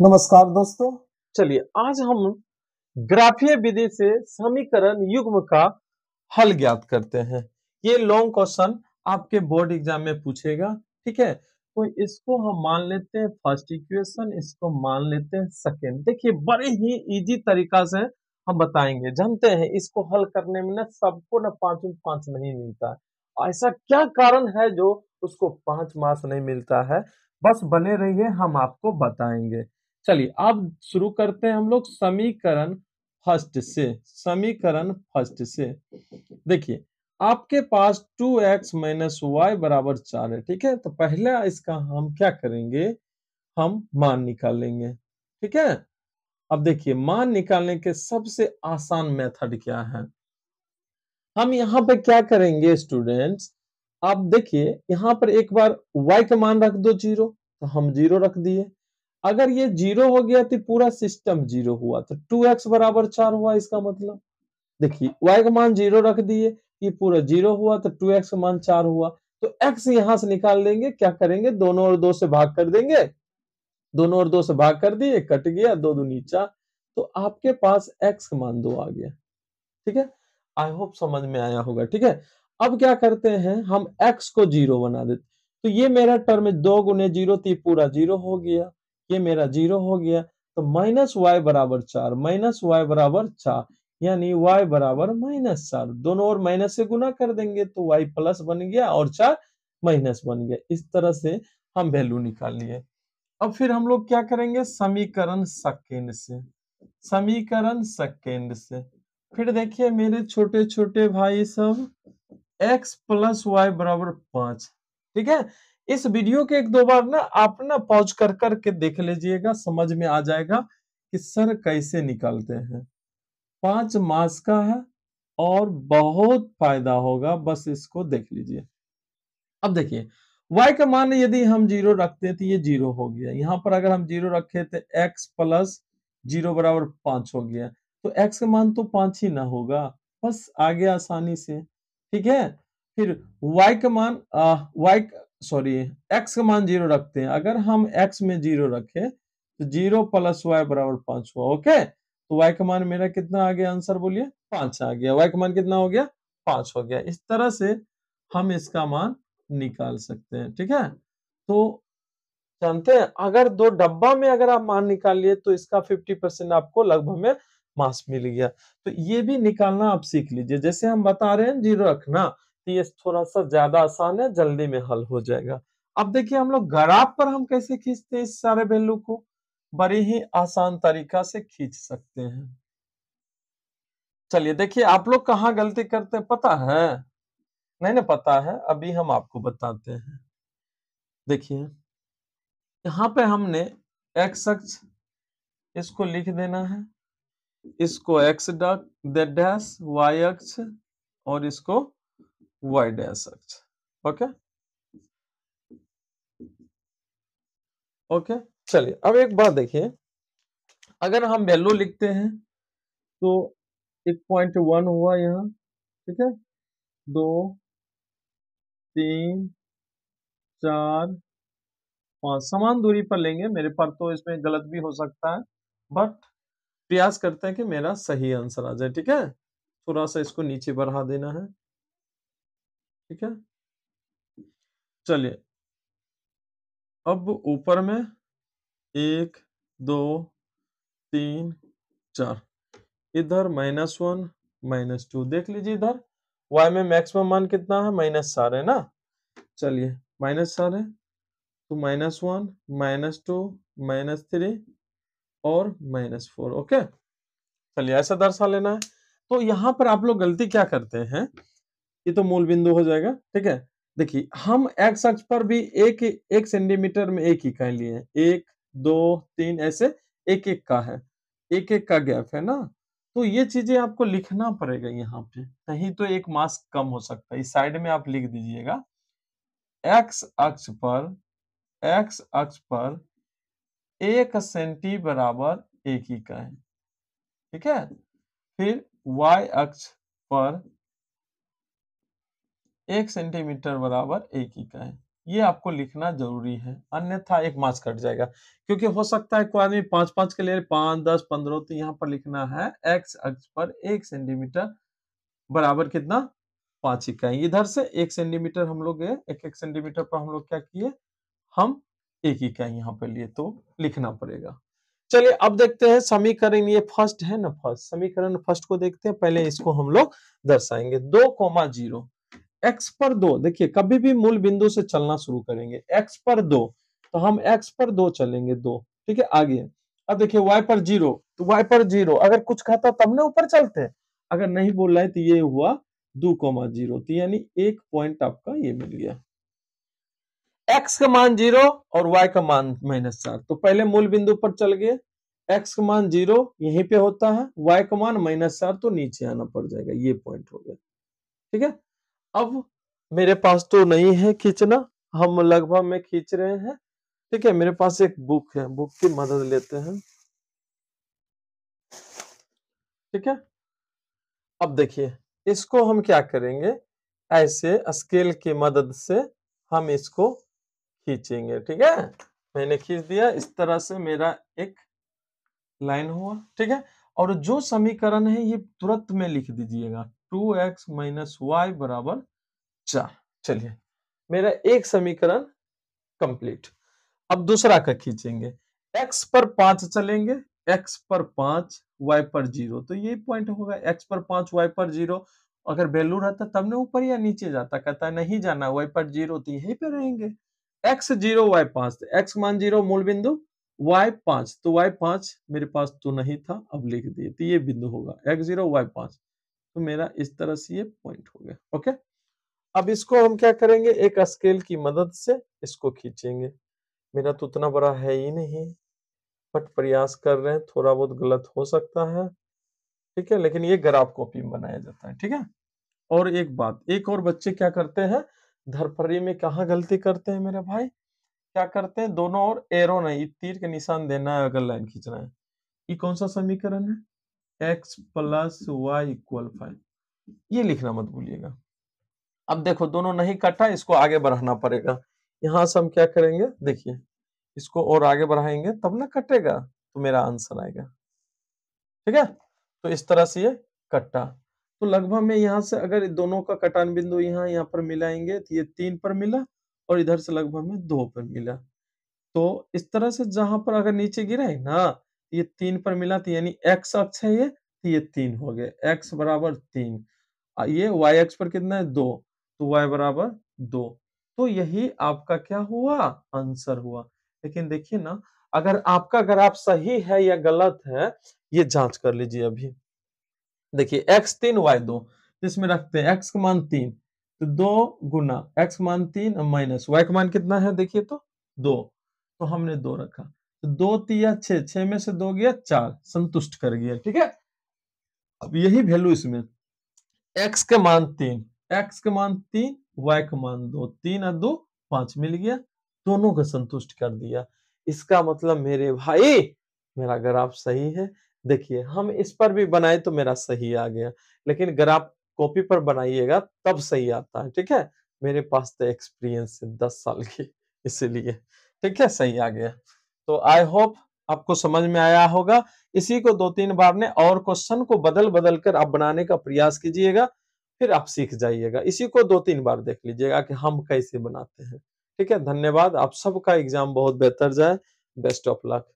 नमस्कार दोस्तों। चलिए आज हम ग्राफीय विधि से समीकरण युग्म का हल ज्ञात करते हैं। ये लॉन्ग क्वेश्चन आपके बोर्ड एग्जाम में पूछेगा, ठीक है। तो इसको हम मान लेते हैं फर्स्ट इक्वेशन, इसको मान लेते हैं सेकेंड। देखिए बड़े ही इजी तरीका से हम बताएंगे। जानते हैं इसको हल करने में ना सबको ना 5 में 5 नहीं मिलता है। ऐसा क्या कारण है जो उसको 5 मार्क्स नहीं मिलता है? बस बने रहिए, हम आपको बताएंगे। चलिए अब शुरू करते हैं हम लोग समीकरण फर्स्ट से। समीकरण फर्स्ट से देखिए आपके पास 2x माइनस वाई बराबर 4 है, ठीक है। तो पहले इसका हम क्या करेंगे, हम मान निकालेंगे, ठीक है। अब देखिए मान निकालने के सबसे आसान मेथड क्या है, हम यहाँ पे क्या करेंगे स्टूडेंट्स। आप देखिए यहाँ पर एक बार y का मान रख दो 0, तो हम 0 रख दिए। अगर ये 0 हो गया तो पूरा सिस्टम 0 हुआ, तो 2x बराबर 4 हुआ। इसका मतलब देखिए y का मान 0 रख दिए, ये पूरा 0 हुआ, तो 2x का मान 4 हुआ। तो x यहां से निकाल लेंगे, क्या करेंगे, दोनों और 2 से भाग कर देंगे। दोनों और 2 से भाग कर दिए, कट गया, 2 दूनी 4। तो आपके पास x का मान 2 आ गया, ठीक है। आई होप समझ में आया होगा, ठीक है। अब क्या करते हैं, हम x को 0 बना देते। तो ये मेरा टर्म 2 गुने 0 थी, पूरा 0 हो गया, ये मेरा 0 हो गया। तो माइनस वाई बराबर 4, माइनस वाई बराबर 4, यानी y बराबर -4। दोनों ओर माइनस से गुना कर देंगे तो y प्लस बन गया और 4 माइनस बन गया। इस तरह से हम वैल्यू निकाल लिए। अब फिर हम लोग क्या करेंगे, समीकरण सेकेंड से। समीकरण सेकेंड से फिर देखिए मेरे छोटे छोटे भाई सब, x प्लस वाई बराबर 5, ठीक है। इस वीडियो के एक दो बार ना आप ना पॉज कर करके देख लीजिएगा, समझ में आ जाएगा कि सर कैसे निकालते हैं। 5 मास का है और बहुत फायदा होगा, बस इसको देख लीजिए। अब देखिए y का मान यदि हम 0 रखते हैं तो ये 0 हो गया। यहाँ पर अगर हम 0 रखे तो x प्लस 0 बराबर 5 हो गया। तो x का मान तो 5 ही ना होगा, बस आ गया आसानी से, ठीक है। फिर y का मान x का मान 0 रखते हैं। अगर हम x में 0 रखें तो 0 प्लस वाई बराबर 5 हुआ, ओके। तो y का मान मेरा कितना आ गया, आंसर बोलिए, 5 आ गया। y का मान कितना हो गया, 5 हो गया। इस तरह से हम इसका मान निकाल सकते हैं, ठीक है। तो जानते हैं अगर 2 डब्बा में अगर आप मान निकाल लिए तो इसका 50% आपको लगभग में मास मिल गया। तो ये भी निकालना आप सीख लीजिए। जैसे हम बता रहे हैं 0 रखना, तो ये थोड़ा सा ज्यादा आसान है, जल्दी में हल हो जाएगा। अब देखिए हम लोग ग्राफ पर हम कैसे खींचते हैं इस सारे वैल्यू को, बड़े ही आसान तरीका से खींच सकते हैं। चलिए देखिए आप लोग कहाँ गलती करते हैं पता है, नहीं ना पता है, अभी हम आपको बताते हैं। देखिए यहाँ पे हमने x अक्ष इसको लिख देना है, इसको x डैश y अक्ष और इसको y डैश अक्ष, ओके ओके। चलिए अब एक बात देखिए, अगर हम वैल्यू लिखते हैं तो 1.1 हुआ यहाँ, ठीक है। 2 3 4 5 समान दूरी पर लेंगे। मेरे पर तो इसमें गलत भी हो सकता है, बट प्रयास करते हैं कि मेरा सही आंसर आ जाए, ठीक है। थोड़ा सा इसको नीचे बढ़ा देना है, ठीक है। चलिए अब ऊपर में 1 2 3 4, इधर -1 -2 देख लीजिए। इधर y में मैक्सिमम मान कितना है, -4 है ना। चलिए -4 है तो -1 -2 -3 और -4, ओके। चलिए ऐसा दर्शा लेना है। तो यहाँ पर आप लोग गलती क्या करते हैं, ये तो मूल बिंदु हो जाएगा, ठीक है। देखिए हम x अक्ष पर भी एक सेंटीमीटर में एक इकाई लिए हैं, 1 2 3 ऐसे एक एक का है, एक एक का गैप है ना। तो ये चीजें आपको लिखना पड़ेगा यहाँ पे, नहीं तो एक मास कम हो सकता है। इस साइड में आप लिख दीजिएगा x अक्ष पर, x अक्ष पर 1 सेंटी बराबर 1 इकाई, ठीक है। फिर y अक्ष पर 1 सेंटीमीटर बराबर 1 इकाई, ये आपको लिखना जरूरी है, अन्यथा एक मार्क्स कट जाएगा। क्योंकि हो सकता है कोई आदमी 5-5 के लिए 5, 10, 15, तो यहाँ पर लिखना है x अक्ष पर 1 सेंटीमीटर बराबर कितना 5 इकाई। इधर से 1 सेंटीमीटर हम लोग गए, 1-1 सेंटीमीटर पर हम लोग क्या किए, हम 1 इकाई यहाँ पे लिए, तो लिखना पड़ेगा। चलिए अब देखते हैं समीकरण, ये फर्स्ट है ना, फर्स्ट समीकरण फर्स्ट को देखते हैं। पहले इसको हम लोग दर्शाएंगे 2,0 x पर 2। देखिए कभी भी मूल बिंदु से चलना शुरू करेंगे, x पर 2 तो हम x पर 2 चलेंगे 2, ठीक है। आगे अब देखिए y पर 0 तो y पर 0, अगर कुछ कहता तब ना ऊपर चलते हैं, अगर नहीं बोल रहा है तो ये हुआ 2,0, तो यानी एक पॉइंट आपका ये मिल गया। x का मान 0 और y का मान -4, तो पहले मूल बिंदु पर चल गए, x का मान 0 यहीं पे होता है, y का मान -4 तो नीचे आना पड़ जाएगा, ये पॉइंट हो गया, ठीक है। अब मेरे पास तो नहीं है खींचना, हम लगभग में खींच रहे हैं, ठीक है। मेरे पास एक बुक है, बुक की मदद लेते हैं, ठीक है। अब देखिए इसको हम क्या करेंगे, ऐसे स्केल की मदद से हम इसको खींचेंगे, ठीक है। मैंने खींच दिया, इस तरह से मेरा एक लाइन हुआ, ठीक है। और जो समीकरण है ये तुरंत में लिख दीजिएगा, 2x - y बराबर 4। चलिए मेरा एक समीकरण कंप्लीट। अब दूसरा का खींचेंगे, x पर 5 चलेंगे, x पर 5 y पर 0, तो ये पॉइंट होगा, x पर 5 y पर 0। अगर वैल्यू रहता तब ना ऊपर या नीचे जाता, कहता है नहीं जाना, y पर 0 तो यहीं पे रहेंगे। x 0 y 5, तो x मान 0 मूल बिंदु, y 5 तो y 5 मेरे पास तो नहीं था, अब लिख दिए, तो ये बिंदु होगा x 0 y 5, तो मेरा इस तरह से ये पॉइंट हो गया, ओके। अब इसको हम क्या करेंगे, एक स्केल की मदद से इसको खींचेंगे। मेरा तो उतना बड़ा है ही नहीं, बट प्रयास कर रहे हैं, थोड़ा बहुत गलत हो सकता है, ठीक है, लेकिन ये ग्राफ कॉपी में बनाया जाता है, ठीक है। और एक बात, एक और बच्चे क्या करते हैं, धरफड़ी में कहाँ गलती करते हैं मेरे भाई, क्या करते हैं, दोनों ओर एरो नहीं, तीर के निशान देना है अगर लाइन खींचना है। ये कौन सा समीकरण है, x + y = 5, ये लिखना मत भूलिएगा। अब देखो दोनों नहीं कटा, इसको आगे बढ़ाना पड़ेगा। यहाँ से हम क्या करेंगे, देखिए इसको और आगे बढ़ाएंगे तब ना कटेगा, तो मेरा आंसर आएगा, ठीक है। तो इस तरह से ये कटा, तो लगभग में यहाँ से अगर दोनों का कटान बिंदु यहाँ पर मिलाएंगे तो ये 3 पर मिला, और इधर से लगभग में 2 पर मिला। तो इस तरह से जहां पर अगर नीचे गिरा है ना, ये 3 पर मिला, तो यानी x अक्ष है ये, तो ये 3 हो गए, x बराबर 3। ये y अक्ष पर कितना है 2, तो y बराबर 2। तो यही आपका क्या हुआ, आंसर हुआ। लेकिन देखिए ना, अगर आपका ग्राफ सही है या गलत है, ये जांच कर लीजिए अभी। देखिए x 3 y 2, इसमें रखते हैं x का मान 3, तो 2 गुना x का मान 3 माइनस y का मान कितना है, देखिए तो 2, तो हमने 2 रखा, तो 2 तिया 6, 6 में से 2 गया 4, संतुष्ट कर गया, ठीक है। अब यही वैल्यू इसमें, x के मान 3, x के मान 3, y का मान 2, 3 और 2 5 मिल गया, दोनों को संतुष्ट कर दिया। इसका मतलब मेरे भाई मेरा ग्राफ सही है। देखिए हम इस पर भी बनाए तो मेरा सही आ गया, लेकिन ग्राफ कॉपी पर बनाइएगा तब सही आता है, ठीक है। मेरे पास तो एक्सपीरियंस है 10 साल की, इसीलिए ठीक है सही आ गया। तो आई होप आपको समझ में आया होगा। इसी को 2-3 बार ने और क्वेश्चन को बदल बदल कर आप बनाने का प्रयास कीजिएगा, फिर आप सीख जाइएगा। इसी को 2-3 बार देख लीजिएगा कि हम कैसे बनाते हैं, ठीक है। धन्यवाद, आप सबका एग्जाम बहुत बेहतर जाए, बेस्ट ऑफ लक।